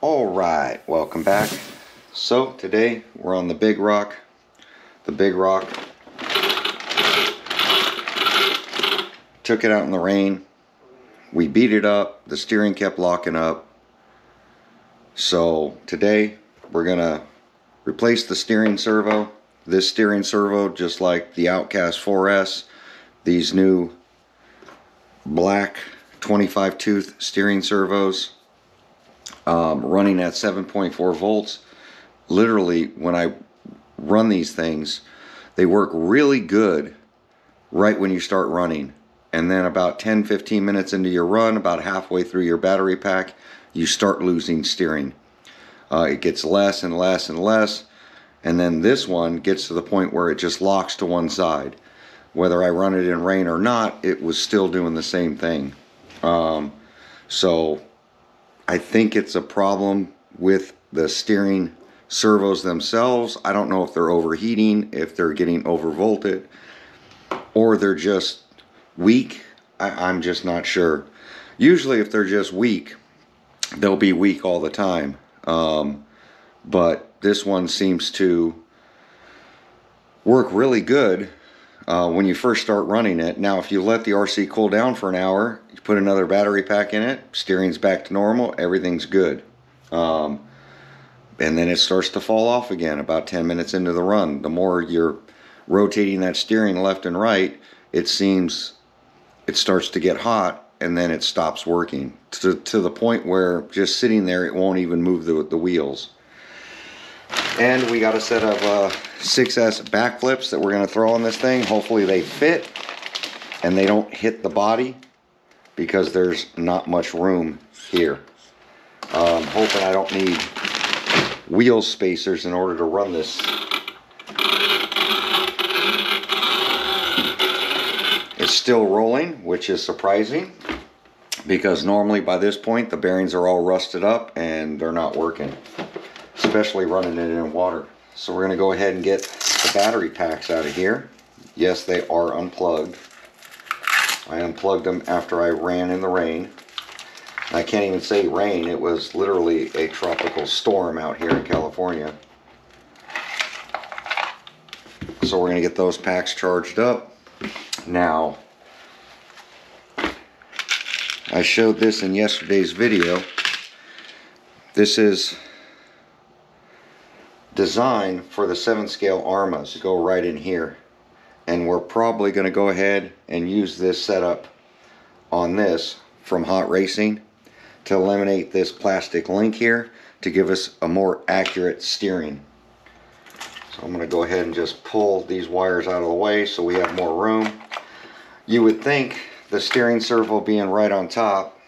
Alright, welcome back. So today we're on the Big Rock. The Big Rock. Took it out in the rain. We beat it up. The steering kept locking up. So today we're gonna replace the steering servo. This steering servo, just like the Outcast 4S, these new black 25 tooth steering servos, running at 7.4 volts. Literally, when I run these things, they work really good right when you start running, and then about 10-15 minutes into your run, about halfway through your battery pack, you start losing steering. It gets less and less and less, and then this one gets to the point where it just locks to one side. Whether I run it in rain or not, it was still doing the same thing. So I think it's a problem with the steering servos themselves. I don't know if they're overheating, if they're getting overvolted, or they're just weak. I'm just not sure. Usually if they're just weak, they'll be weak all the time. But this one seems to work really good when you first start running it. Now if you let the RC cool down for an hour, you put another battery pack in it, steering's back to normal, everything's good. And then it starts to fall off again about 10 minutes into the run. The more you're rotating that steering left and right, it seems it starts to get hot, and then it stops working to the point where just sitting there it won't even move the wheels. And we got a set of 6S backflips that we're going to throw on this thing. Hopefully they fit and they don't hit the body, because there's not much room here. Hoping I don't need wheel spacers in order to run this. It's still rolling, which is surprising, because normally by this point the bearings are all rusted up and they're not working, especially running it in water. So we're going to go ahead and get the battery packs out of here. Yes, they are unplugged. I unplugged them after I ran in the rain. I can't even say rain, it was literally a tropical storm out here in California. So we're going to get those packs charged up. Now, I showed this in yesterday's video. This is designed for the 7-scale Arrmas to go right in here. And we're probably going to go ahead and use this setup on this from Hot Racing to eliminate this plastic link here to give us a more accurate steering. So I'm going to go ahead and just pull these wires out of the way so we have more room. You would think the steering servo being right on top,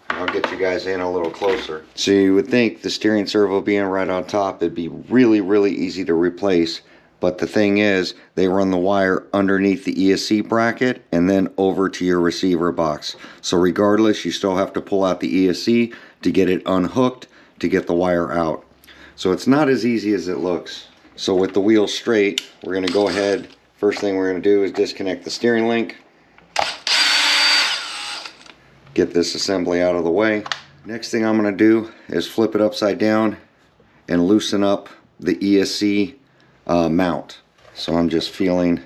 I'll get you guys in a little closer. So you would think the steering servo being right on top, it'd be really easy to replace. But the thing is, they run the wire underneath the ESC bracket and then over to your receiver box. So regardless, you still have to pull out the ESC to get it unhooked to get the wire out. So it's not as easy as it looks. So with the wheels straight, we're going to go ahead. First thing we're going to do is disconnect the steering link. Get this assembly out of the way. Next thing I'm going to do is flip it upside down and loosen up the ESC mount. So I'm just feeling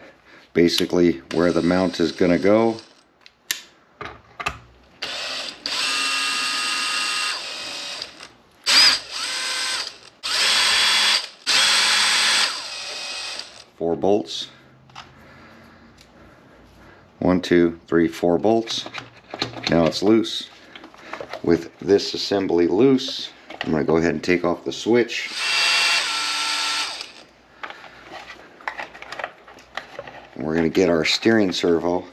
basically where the mount is going to go. Four bolts. 1, 2, 3, 4 bolts. Now it's loose. With this assembly loose, I'm going to go ahead and take off the switch. And we're going to get our steering servo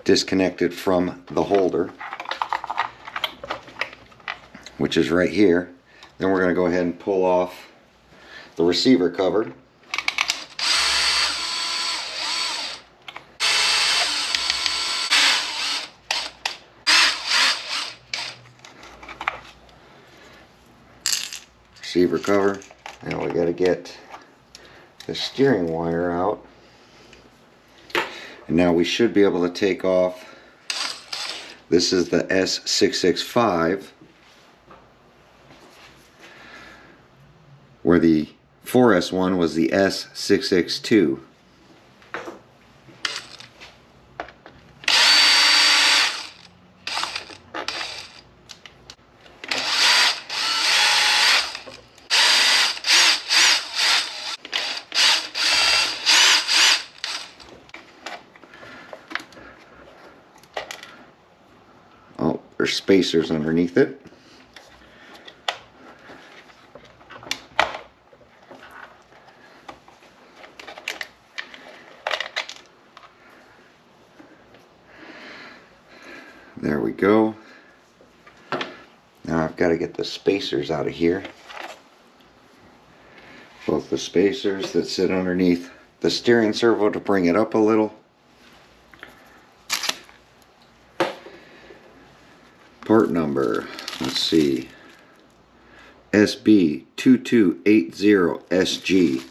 disconnected from the holder, which is right here. Then we're going to go ahead and pull off the receiver cover. Receiver cover. Now we got to get the steering wire out. And now we should be able to take off. This is the S665. where the 4S one was the S6X2. Oh, there's spacers underneath it. There we go. Now I've got to get the spacers out of here. Both the spacers that sit underneath the steering servo to bring it up a little. Part number, let's see, SB2280SG.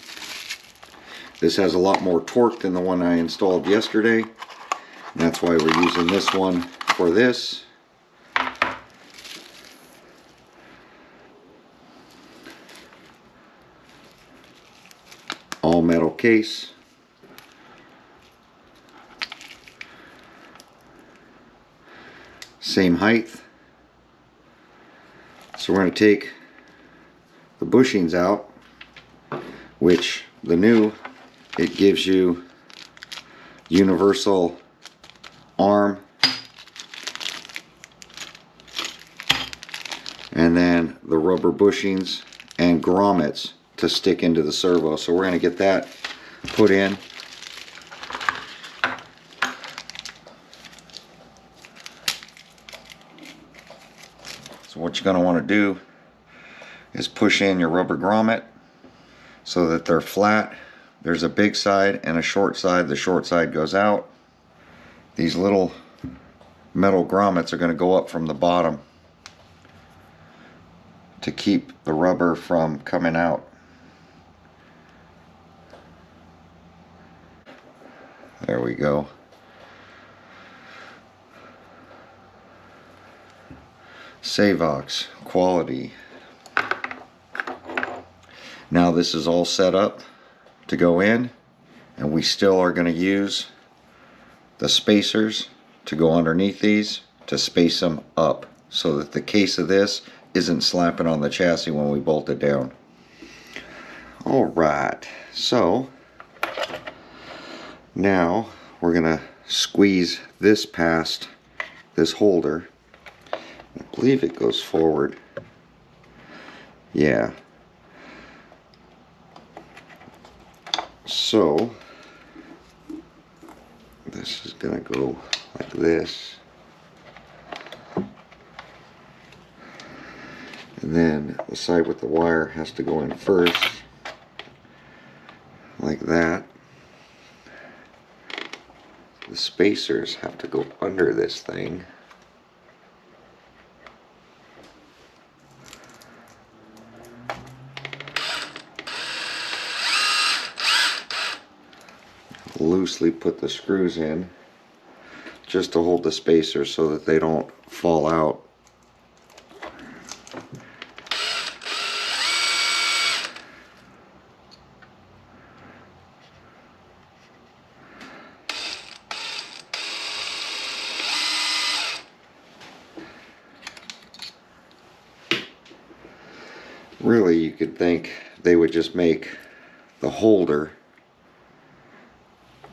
This has a lot more torque than the one I installed yesterday. And that's why we're using this one for this. All metal case. Same height. So we're going to take the bushings out, which the new, it gives you universal arm and then the rubber bushings and grommets to stick into the servo. So we're going to get that put in. So what you're going to want to do is push in your rubber grommet so that they're flat. There's a big side and a short side. The short side goes out. These little metal grommets are going to go up from the bottom to keep the rubber from coming out. There we go. Savox quality. Now this is all set up to go in, and we still are going to use the spacers to go underneath these to space them up so that the case of this isn't slapping on the chassis when we bolt it down. Alright, so now we're going to squeeze this past this holder. I believe it goes forward. Yeah. So this is going to go like this. And then the side with the wire has to go in first, like that. The spacers have to go under this thing. Loosely put the screws in just to hold the spacers so that they don't fall out. Really, you could think they would just make the holder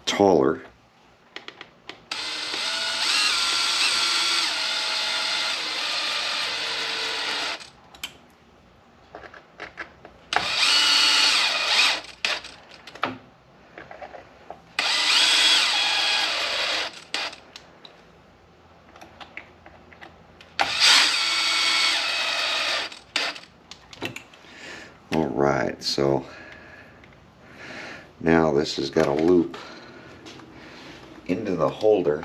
taller. Alright, so now this has got a loop into the holder.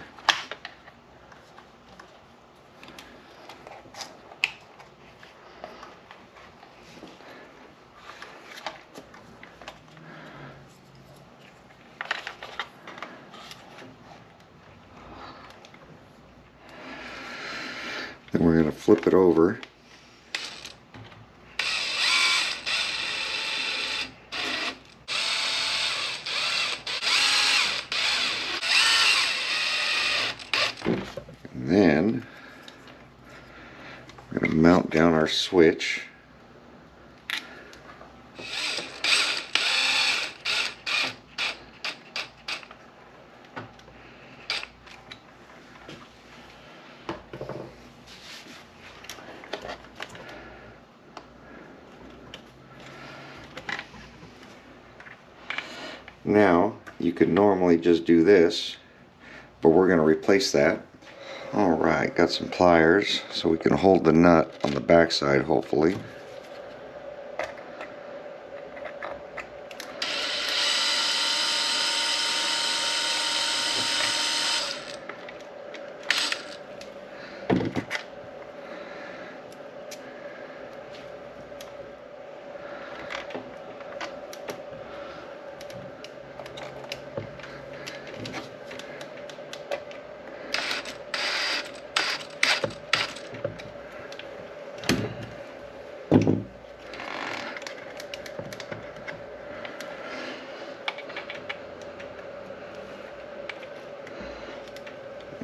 Then we're going to flip it over. then we're going to mount down our switch. Now, you could normally just do this, but we're going to replace that. Alright, got some pliers so we can hold the nut on the back side, hopefully.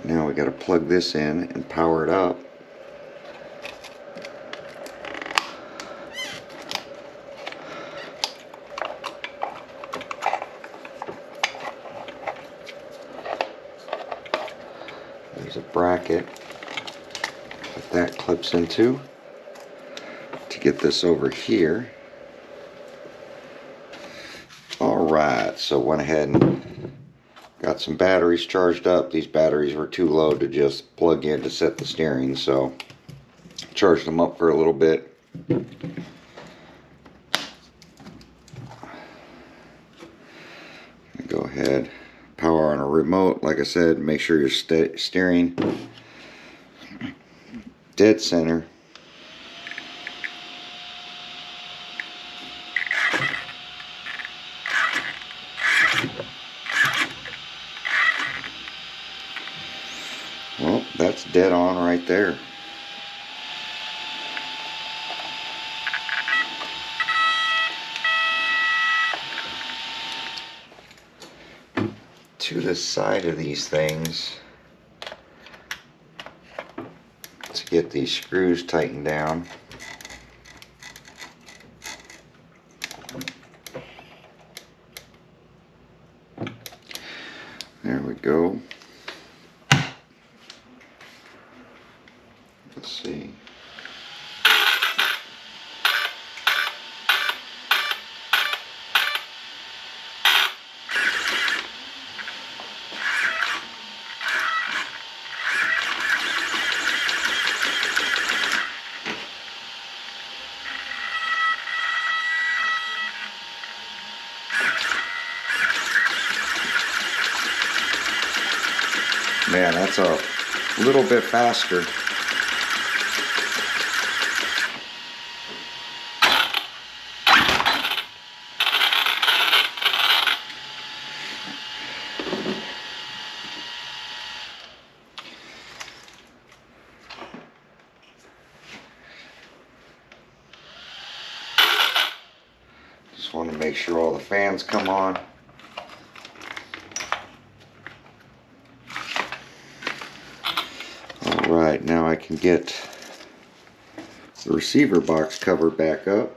Now we got to plug this in and power it up. There's a bracket that clips into to get this over here. Alright, so went ahead and got some batteries charged up. These batteries were too low to just plug in to set the steering, so charged them up for a little bit. Go ahead, power on a remote. Like I said, make sure you're steering dead center. Well, that's dead on right there. To the side of these things, to get these screws tightened down. There we go. Let's see. Man, that's a little bit faster. Just want to make sure all the fans come on. Alright, now I can get the receiver box cover back up.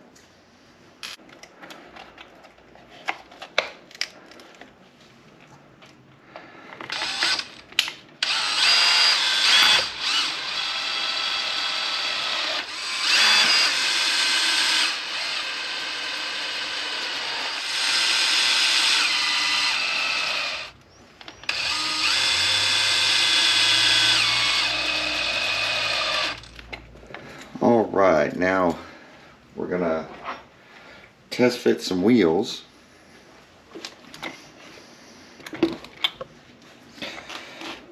Alright, now we're gonna test fit some wheels.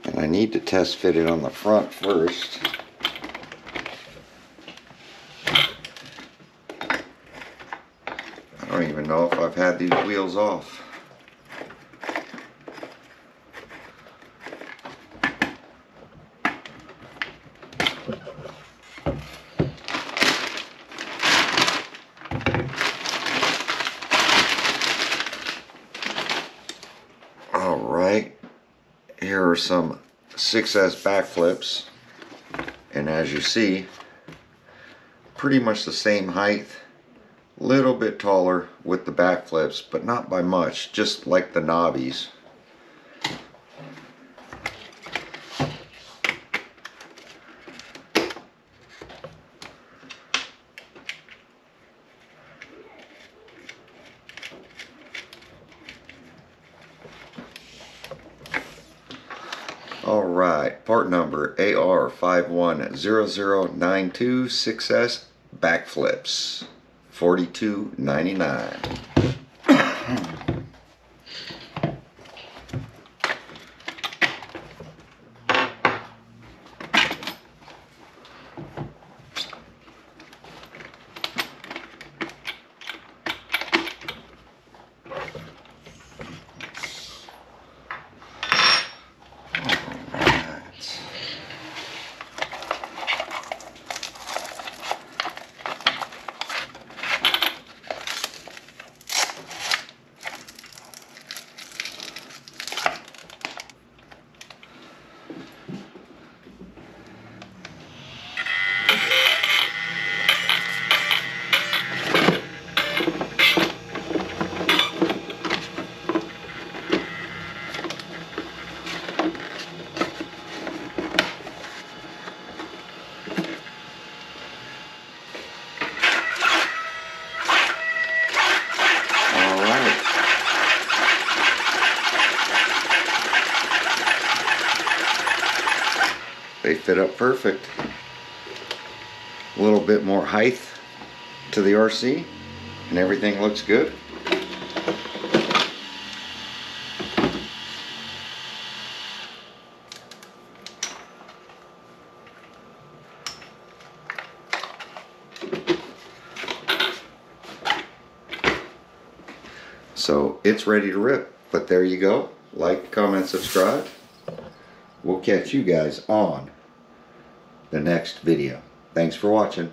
And I need to test fit it on the front first. I don't even know if I've had these wheels off. Alright, here are some 6S backflips. And as you see, pretty much the same height, little bit taller with the back flips, but not by much, just like the knobbies. Alright, part number AR5100926S backflips, $42.99. They fit up perfect. A little bit more height to the RC and everything looks good. So it's ready to rip. But there you go. Like, comment, subscribe. We'll catch you guys on the next video. Thanks for watching.